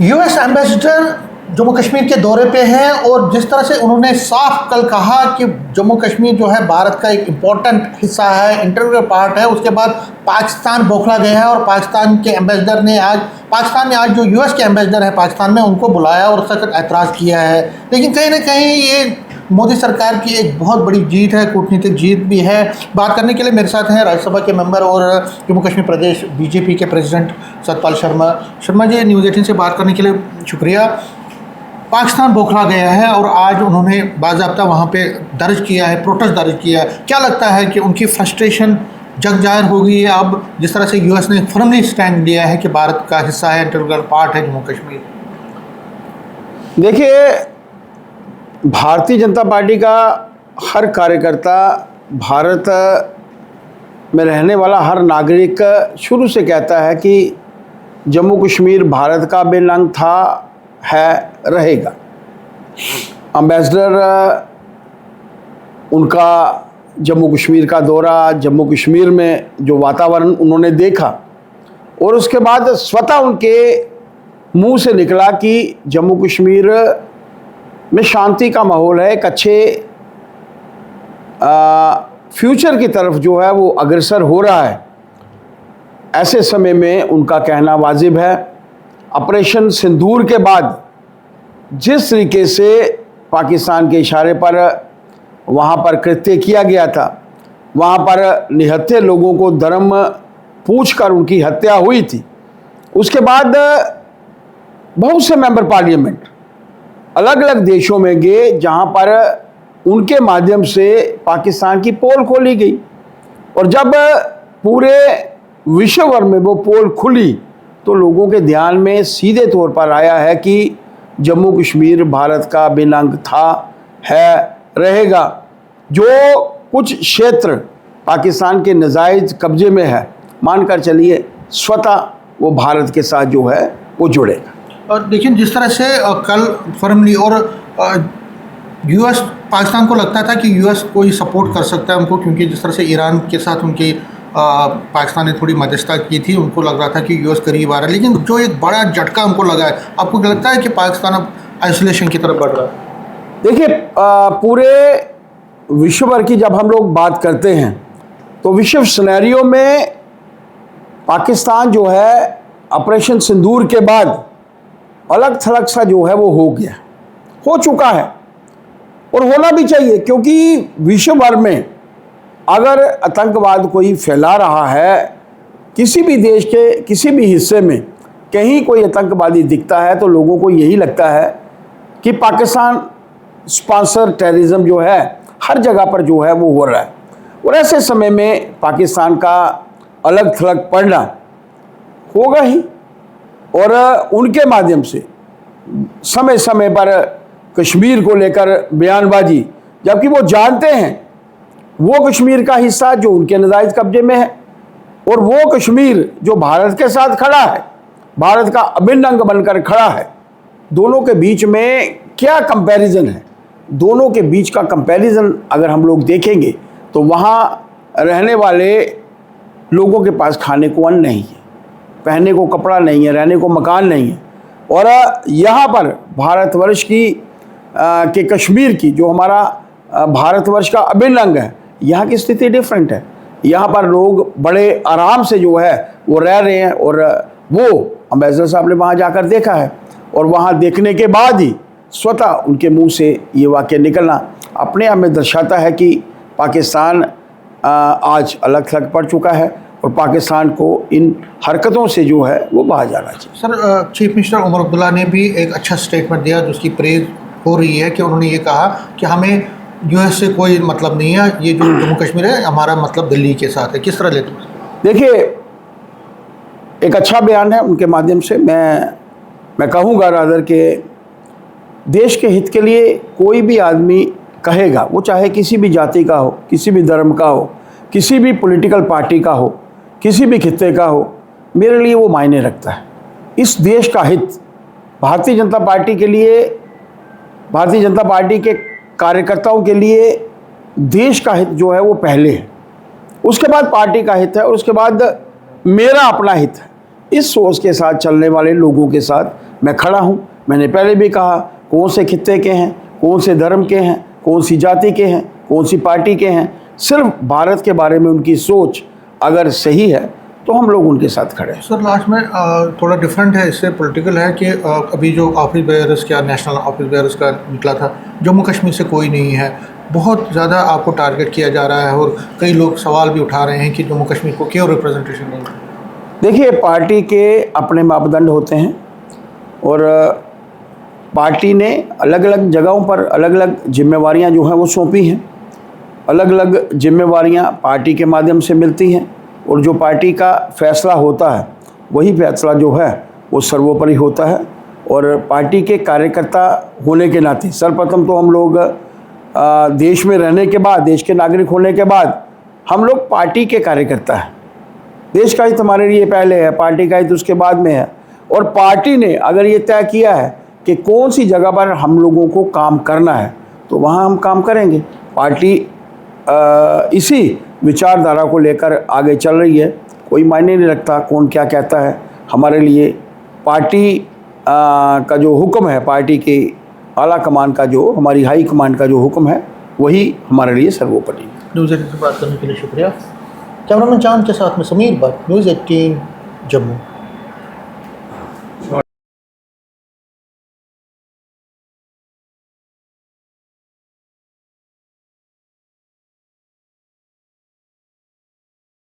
US ambassador Jammu Kashmir के दौरे पे हैं और जिस तरह से उन्होंने साफ कल कहा कि जम्मू कश्मीर जो है भारत का एक इम्पॉर्टेंट हिस्सा है, इंटीग्रल पार्ट है, उसके बाद पाकिस्तान बौखला गया है और पाकिस्तान के एम्बेसडर ने आज जो यूएस के एम्बेसडर है पाकिस्तान में उनको बुलाया और सख्त ऐतराज़ किया है। लेकिन कहीं ना कहीं ये मोदी सरकार की एक बहुत बड़ी जीत है, कूटनीतिक जीत भी है। बात करने के लिए मेरे साथ हैं राज्यसभा के मेंबर और जम्मू कश्मीर प्रदेश बीजेपी के प्रेसिडेंट सतपाल शर्मा जी, न्यूज़ 18 से बात करने के लिए शुक्रिया। पाकिस्तान बौखला गया है और आज उन्होंने बाज़ाब्ता वहाँ पे दर्ज किया है, प्रोटेस्ट दर्ज किया है। क्या लगता है कि उनकी फ्रस्ट्रेशन जग जाहिर हो गई है अब, जिस तरह से यूएस ने फर्मली स्टैंड लिया है कि भारत का हिस्सा है, इंटीग्रल पार्ट है जम्मू कश्मीर? देखिए, भारतीय जनता पार्टी का हर कार्यकर्ता, भारत में रहने वाला हर नागरिक शुरू से कहता है कि जम्मू कश्मीर भारत का अभिन्न अंग था, है, रहेगा। एम्बेसडर उनका जम्मू कश्मीर का दौरा, जम्मू कश्मीर में जो वातावरण उन्होंने देखा और उसके बाद स्वतः उनके मुंह से निकला कि जम्मू कश्मीर में शांति का माहौल है, एक अच्छे फ्यूचर की तरफ जो है वो अग्रसर हो रहा है। ऐसे समय में उनका कहना वाजिब है। ऑपरेशन सिंदूर के बाद जिस तरीके से पाकिस्तान के इशारे पर वहाँ पर कृत्य किया गया था, वहाँ पर निहत्थे लोगों को धर्म पूछकर उनकी हत्या हुई थी, उसके बाद बहुत से मेंबर पार्लियामेंट अलग अलग देशों में गए जहाँ पर उनके माध्यम से पाकिस्तान की पोल खोली गई। और जब पूरे विश्व भर में वो पोल खुली तो लोगों के ध्यान में सीधे तौर पर आया है कि जम्मू कश्मीर भारत का अभिन्न अंग था, है, रहेगा। जो कुछ क्षेत्र पाकिस्तान के नाजायज़ कब्जे में है, मानकर चलिए स्वतः वो भारत के साथ जो है वो जुड़ेगा। और लेकिन जिस तरह से कल फर्मली और यूएस, पाकिस्तान को लगता था कि यूएस कोई सपोर्ट कर सकता है उनको, क्योंकि जिस तरह से ईरान के साथ उनकी पाकिस्तान ने थोड़ी मध्यस्थता की थी, उनको लग रहा था कि यूएस करीब आ रहा है। लेकिन जो एक बड़ा झटका हमको लगा है, आपको लगता है कि पाकिस्तान अब आइसोलेशन की तरफ बढ़ रहा है? देखिए, पूरे विश्व भर की जब हम लोग बात करते हैं तो विश्व सिनेरियो में पाकिस्तान जो है ऑपरेशन सिंदूर के बाद अलग थलग सा जो है वो हो चुका है और होना भी चाहिए। क्योंकि विश्व भर में अगर आतंकवाद कोई फैला रहा है, किसी भी देश के किसी भी हिस्से में कहीं कोई आतंकवादी दिखता है तो लोगों को यही लगता है कि पाकिस्तान स्पॉन्सर टेररिज्म जो है हर जगह पर जो है वो हो रहा है। और ऐसे समय में पाकिस्तान का अलग थलग पड़ना होगा ही और उनके माध्यम से समय समय पर कश्मीर को लेकर बयानबाजी, जबकि वो जानते हैं वो कश्मीर का हिस्सा जो उनके नाजायज़ कब्जे में है और वो कश्मीर जो भारत के साथ खड़ा है, भारत का अभिन्न अंग बनकर खड़ा है। दोनों के बीच में क्या कंपैरिजन है? दोनों के बीच का कंपैरिजन अगर हम लोग देखेंगे तो वहाँ रहने वाले लोगों के पास खाने को अन्न नहीं है, पहनने को कपड़ा नहीं है, रहने को मकान नहीं है। और यहाँ पर भारतवर्ष के कश्मीर की जो हमारा भारतवर्ष का अभिन्न अंग है, यहाँ की स्थिति डिफरेंट है। यहाँ पर लोग बड़े आराम से जो है वो रह रहे हैं और वो एम्बेसडर साहब ने वहाँ जाकर देखा है और वहाँ देखने के बाद ही स्वतः उनके मुंह से ये वाक्य निकलना अपने आप में दर्शाता है कि पाकिस्तान आज अलग थलग पड़ चुका है और पाकिस्तान को इन हरकतों से जो है वो बाहर जाना चाहिए। Sir, chief minister Omar Abdullah ने भी एक अच्छा स्टेटमेंट दिया जिसकी प्रेज हो रही है कि उन्होंने ये कहा कि हमें यूएस से कोई मतलब नहीं है, ये जो जम्मू कश्मीर है हमारा मतलब दिल्ली के साथ है। किस तरह लेते हैं? देखिए, एक अच्छा बयान है उनके माध्यम से। मैं कहूँगा रादर के देश के हित के लिए कोई भी आदमी कहेगा, वो चाहे किसी भी जाति का हो, किसी भी धर्म का हो, किसी भी पॉलिटिकल पार्टी का हो, किसी भी खित्ते का हो, मेरे लिए वो मायने रखता है। इस देश का हित भारतीय जनता पार्टी के लिए, भारतीय जनता पार्टी के कार्यकर्ताओं के लिए देश का हित जो है वो पहले है, उसके बाद पार्टी का हित है और उसके बाद मेरा अपना हित है। इस सोच के साथ चलने वाले लोगों के साथ मैं खड़ा हूँ। मैंने पहले भी कहा, कौन से खित्ते के हैं, कौन से धर्म के हैं, कौन सी जाति के हैं, कौन सी पार्टी के हैं, सिर्फ भारत के बारे में उनकी सोच अगर सही है तो हम लोग उनके साथ खड़े हैं। सर लास्ट में थोड़ा डिफरेंट है, इससे पॉलिटिकल है कि अभी जो ऑफिस बेयरर्स क्या नेशनल ऑफिस बेयरर्स का निकला था, जम्मू कश्मीर से कोई नहीं है, बहुत ज़्यादा आपको टारगेट किया जा रहा है और कई लोग सवाल भी उठा रहे हैं कि जम्मू कश्मीर को क्यों रिप्रेजेंटेशन नहीं है। देखिए, पार्टी के अपने मापदंड होते हैं और पार्टी ने अलग अलग जगहों पर अलग अलग जिम्मेवारियां जो हैं वो सौंपी हैं। अलग अलग जिम्मेवारियां पार्टी के माध्यम से मिलती हैं और जो पार्टी का फैसला होता है वही फैसला जो है वो सर्वोपरि होता है। और पार्टी के कार्यकर्ता होने के नाते सर्वप्रथम तो हम लोग देश में रहने के बाद, देश के नागरिक होने के बाद हम लोग पार्टी के कार्यकर्ता हैं। देश का हित हमारे लिए पहले है, पार्टी का हित उसके बाद में है। और पार्टी ने अगर ये तय किया है कि कौन सी जगह पर हम लोगों को काम करना है तो वहाँ हम काम करेंगे। पार्टी इसी विचारधारा को लेकर आगे चल रही है। कोई मायने नहीं रखता कौन क्या कहता है। हमारे लिए पार्टी का जो हुक्म है, पार्टी के आला कमान का जो, हमारी हाई कमान का जो हुक्म है वही हमारे लिए सर्वोपरि है। न्यूज़ 18 से बात करने के लिए शुक्रिया। कैमरामैन चांद के साथ में समीर भट्ट, न्यूज़ 18 जम्मू।